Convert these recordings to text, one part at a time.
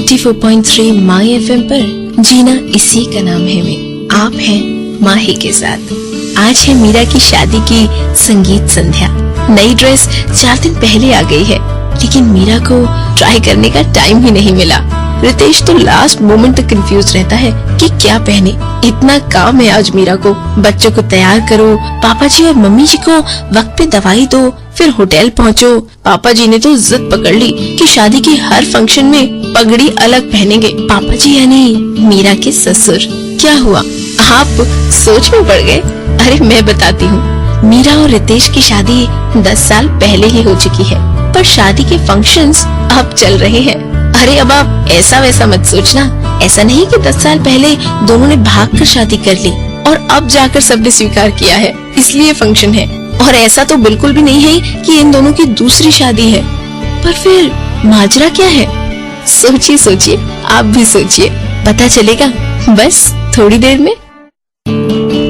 94.3 माई FM पर जीना इसी का नाम है में आप हैं माही के साथ। आज है मीरा की शादी की संगीत संध्या। नई ड्रेस 4 दिन पहले आ गई है, लेकिन मीरा को ट्राई करने का टाइम ही नहीं मिला। रितेश तो लास्ट मोमेंट तक कंफ्यूज रहता है कि क्या पहने। इतना काम है आज मीरा को। बच्चों को तैयार करो, पापा जी और मम्मी जी को वक्त पे दवाई दो, फिर होटल पहुँचो। पापा जी ने तो जिद पकड़ ली कि शादी के हर फंक्शन में पगड़ी अलग पहनेंगे। पापा जी यानी मीरा के ससुर। क्या हुआ, आप सोच में पड़ गए? अरे मैं बताती हूँ। मीरा और रितेश की शादी 10 साल पहले ही हो चुकी है, पर शादी के फंक्शंस अब चल रहे हैं। अरे अब आप ऐसा वैसा मत सोचना। ऐसा नहीं कि 10 साल पहले दोनों ने भाग कर शादी कर ली और अब जाकर सबने स्वीकार किया है इसलिए फंक्शन है। और ऐसा तो बिल्कुल भी नहीं है कि इन दोनों की दूसरी शादी है। पर फिर माजरा क्या है? सोचिए सोचिए, आप भी सोचिए, पता चलेगा बस थोड़ी देर में।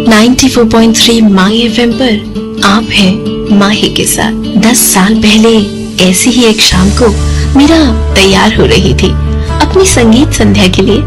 94.3 माई एफएम पर आप हैं माही के साथ। 10 साल पहले ऐसी ही एक शाम को मीरा तैयार हो रही थी अपनी संगीत संध्या के लिए।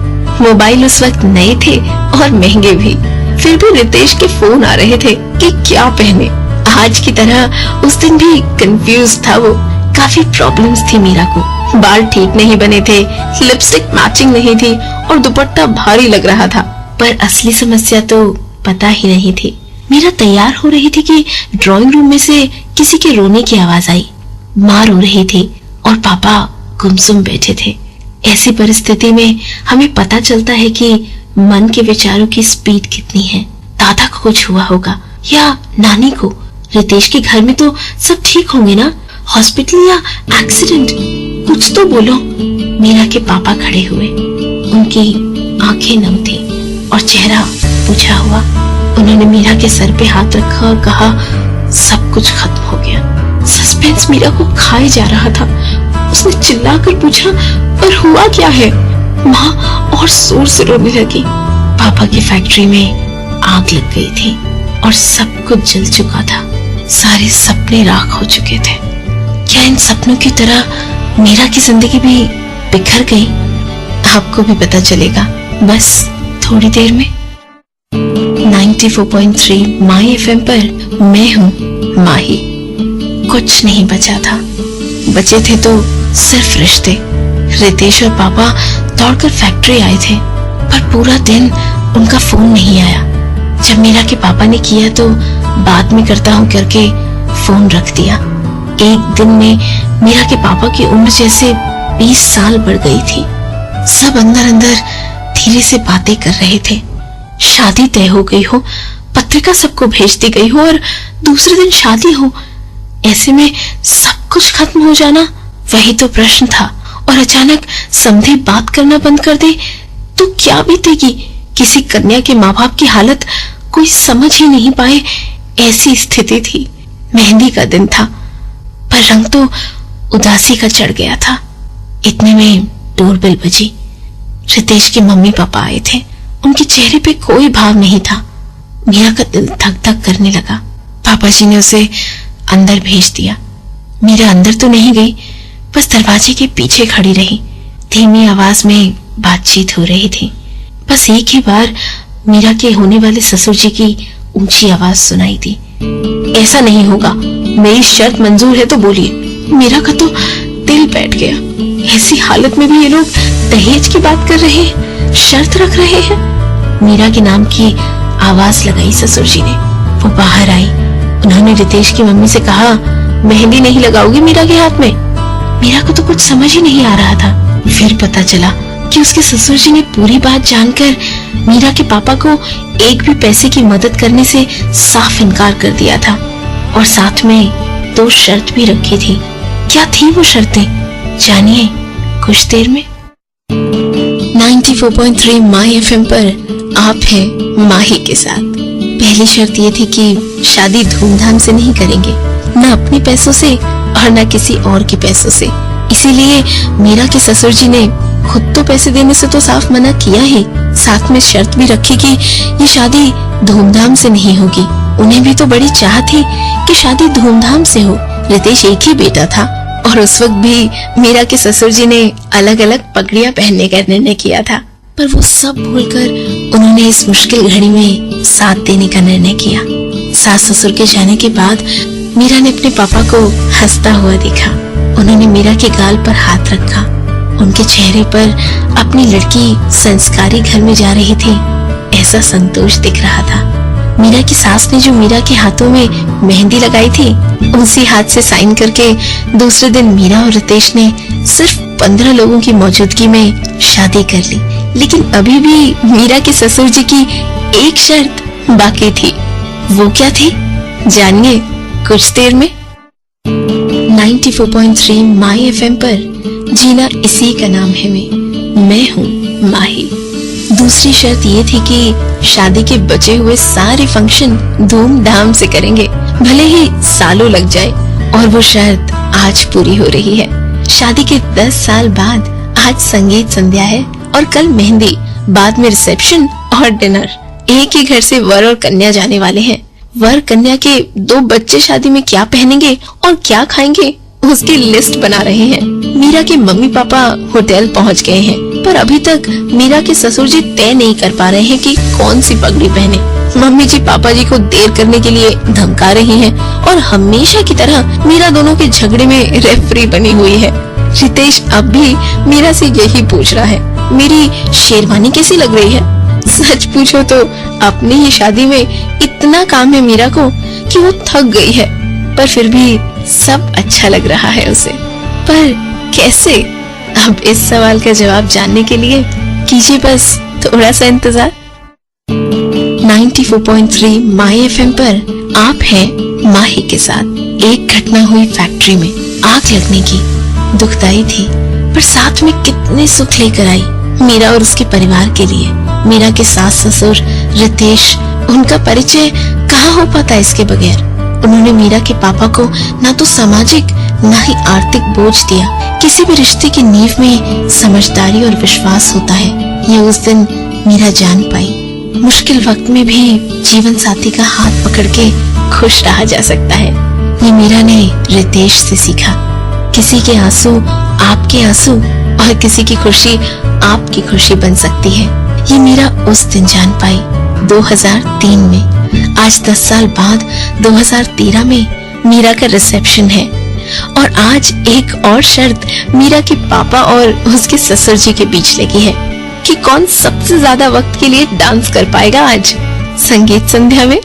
मोबाइल उस वक्त नए थे और महंगे भी। फिर भी रितेश के फोन आ रहे थे कि क्या पहने। आज की तरह उस दिन भी कंफ्यूज था वो। काफी प्रॉब्लम्स थी मीरा को। बाल ठीक नहीं बने थे, लिपस्टिक मैचिंग नहीं थी और दुपट्टा भारी लग रहा था। पर असली समस्या तो पता ही नहीं थी। मीरा तैयार हो रही थी कि ड्राइंग रूम में से किसी के रोने की आवाज आई। माँ रो रही थी और पापा गुमसुम बैठे थे। ऐसी परिस्थिति में हमें पता चलता है कि मन के विचारों की स्पीड कितनी है। दादा को कुछ हुआ होगा या नानी को। रितेश के घर में तो सब ठीक होंगे ना? हॉस्पिटल या एक्सीडेंट? कुछ तो बोलो। मीरा के पापा खड़े हुए। उनकी आंखें नम थी और चेहरा बुझा हुआ। उन्होंने मीरा के सर पे हाथ रखा और कहा, सब कुछ खत्म हो गया। सस्पेंस मीरा को खाए जा रहा था। उसने चिल्लाकर पूछा, पर हुआ क्या है? माँ और जोर से रोने लगी। पापा की फैक्ट्री में आग लग गई थी और सब कुछ जल चुका था। सारे सपने राख हो चुके थे। क्या इन सपनों की तरह मीरा की जिंदगी भी बिखर गई? आपको भी पता चलेगा बस थोड़ी देर में। 94.3 माई एफएम पर मैं हूँ माही। कुछ नहीं बचा था। बचे थे तो सिर्फ रिश्ते। रितेश और पापा दौड़कर फैक्ट्री आए थे, पर पूरा दिन उनका फोन नहीं आया। जब मीरा के पापा ने किया तो बाद में करता हूँ करके फोन रख दिया। एक दिन में मीरा के पापा की उम्र जैसे 20 साल बढ़ गई थी। सब अंदर अंदर धीरे से बातें कर रहे थे। शादी तय हो गई हो, पत्रिका सबको भेज दी गई हो और दूसरे दिन शादी हो। ऐसे में सब कुछ खत्म हो जाना, वही तो प्रश्न था। और अचानक समधी बात करना बंद कर दे तो क्या बीतेगी? किसी कन्या के माँ बाप की हालत कोई समझ ही नहीं पाए, ऐसी स्थिति थी। मेहंदी का दिन था, पर रंग तो उदासी का चढ़ गया था। इतने में डोरबेल बजी। रितेश के मम्मी पापा आए थे। उनके चेहरे पे कोई भाव नहीं था। मीरा का दिल धक धक करने लगा। पापा जी ने उसे अंदर भेज दिया। मीरा अंदर तो नहीं गई, बस दरवाजे के पीछे खड़ी रही। धीमी आवाज में बातचीत हो रही थी। बस एक ही बार मीरा के होने वाले ससुर जी की ऊंची आवाज सुनाई दी, ऐसा नहीं होगा, मेरी शर्त मंजूर है तो बोलिए। मीरा का तो दिल बैठ गया। ऐसी हालत में भी ये लोग दहेज की बात कर रहे हैं, शर्त रख रहे हैं। मीरा के नाम की आवाज लगाई ससुर जी ने। वो बाहर आई। उन्होंने रितेश की मम्मी से कहा, मेहंदी नहीं लगाओगी मीरा के हाथ में? मीरा को तो कुछ समझ ही नहीं आ रहा था। फिर पता चला कि उसके ससुर जी ने पूरी बात जानकर मीरा के पापा को एक भी पैसे की मदद करने से साफ इनकार कर दिया था और साथ में 2 शर्त भी रखी थी। क्या थी वो शर्तें? जानिए कुछ देर में। 94.3 माई एफएम पर आप हैं माही के साथ। पहली शर्त ये थी कि शादी धूमधाम से नहीं करेंगे, न अपने पैसों से और न किसी और के पैसों से। इसीलिए मीरा के ससुर जी ने खुद तो पैसे देने से तो साफ मना किया ही, साथ में शर्त भी रखी कि ये शादी धूमधाम से नहीं होगी। उन्हें भी तो बड़ी चाह थी कि शादी धूमधाम से हो। रितेश एक ही बेटा था और उस वक्त भी मीरा के ससुर जी ने अलग अलग पगड़ियां पहनने का निर्णय किया था, पर वो सब भूलकर उन्होंने इस मुश्किल घड़ी में साथ देने का निर्णय किया। सास ससुर के जाने के बाद मीरा ने अपने पापा को हंसता हुआ देखा। उन्होंने मीरा के गाल पर हाथ रखा। उनके चेहरे पर अपनी लड़की संस्कारी घर में जा रही थी ऐसा संतोष दिख रहा था। मीरा की सास ने जो मीरा के हाथों में मेहंदी लगाई थी, उसी हाथ से साइन करके दूसरे दिन मीरा और रितेश ने सिर्फ 15 लोगों की मौजूदगी में शादी कर ली। लेकिन अभी भी मीरा के ससुर जी की एक शर्त बाकी थी। वो क्या थी, जानिए कुछ देर में। 94.3 माई FM पर जीना इसी का नाम है मैं हूँ माही। दूसरी शर्त ये थी कि शादी के बचे हुए सारे फंक्शन धूमधाम से करेंगे, भले ही सालों लग जाए। और वो शर्त आज पूरी हो रही है। शादी के 10 साल बाद आज संगीत संध्या है और कल मेहंदी, बाद में रिसेप्शन और डिनर। एक ही घर से वर और कन्या जाने वाले हैं। वर कन्या के 2 बच्चे शादी में क्या पहनेंगे और क्या खाएंगे उसकी लिस्ट बना रहे हैं। मीरा के मम्मी पापा होटल पहुंच गए हैं, पर अभी तक मीरा के ससुर जी तय नहीं कर पा रहे हैं कि कौन सी पगड़ी पहने। मम्मी जी पापा जी को देर करने के लिए धमका रही हैं और हमेशा की तरह मीरा दोनों के झगड़े में रेफरी बनी हुई है। रितेश अब भी मीरा से यही पूछ रहा है, मेरी शेरवानी कैसी लग रही है। सच पूछो तो अपनी ही शादी में इतना काम है मीरा को कि वो थक गई है, पर फिर भी सब अच्छा लग रहा है उसे। पर कैसे? अब इस सवाल का जवाब जानने के लिए कीजिए बस थोड़ा सा इंतजार। 94.3 माई FM पर आप हैं माही के साथ। एक घटना हुई फैक्ट्री में, आग लगने की, दुखदाई थी पर साथ में कितने सुख लेकर आई मीरा और उसके परिवार के लिए। मीरा के सास ससुर रितेश, उनका परिचय कहाँ हो पाता इसके बगैर। उन्होंने मीरा के पापा को ना तो सामाजिक ना ही आर्थिक बोझ दिया। किसी भी रिश्ते की नींव में समझदारी और विश्वास होता है, ये उस दिन मीरा जान पाई। मुश्किल वक्त में भी जीवन साथी का हाथ पकड़ के खुश रहा जा सकता है, ये मीरा ने रितेश से सीखा। किसी के आंसू आपके आंसू और किसी की खुशी आपकी खुशी बन सकती है, ये मीरा उस दिन जान पाई 2003 में। आज 10 साल बाद 2013 में मीरा का रिसेप्शन है और आज एक और शर्त मीरा के पापा और उसके ससुर जी के बीच लगी है कि कौन सबसे ज्यादा वक्त के लिए डांस कर पाएगा आज संगीत संध्या में।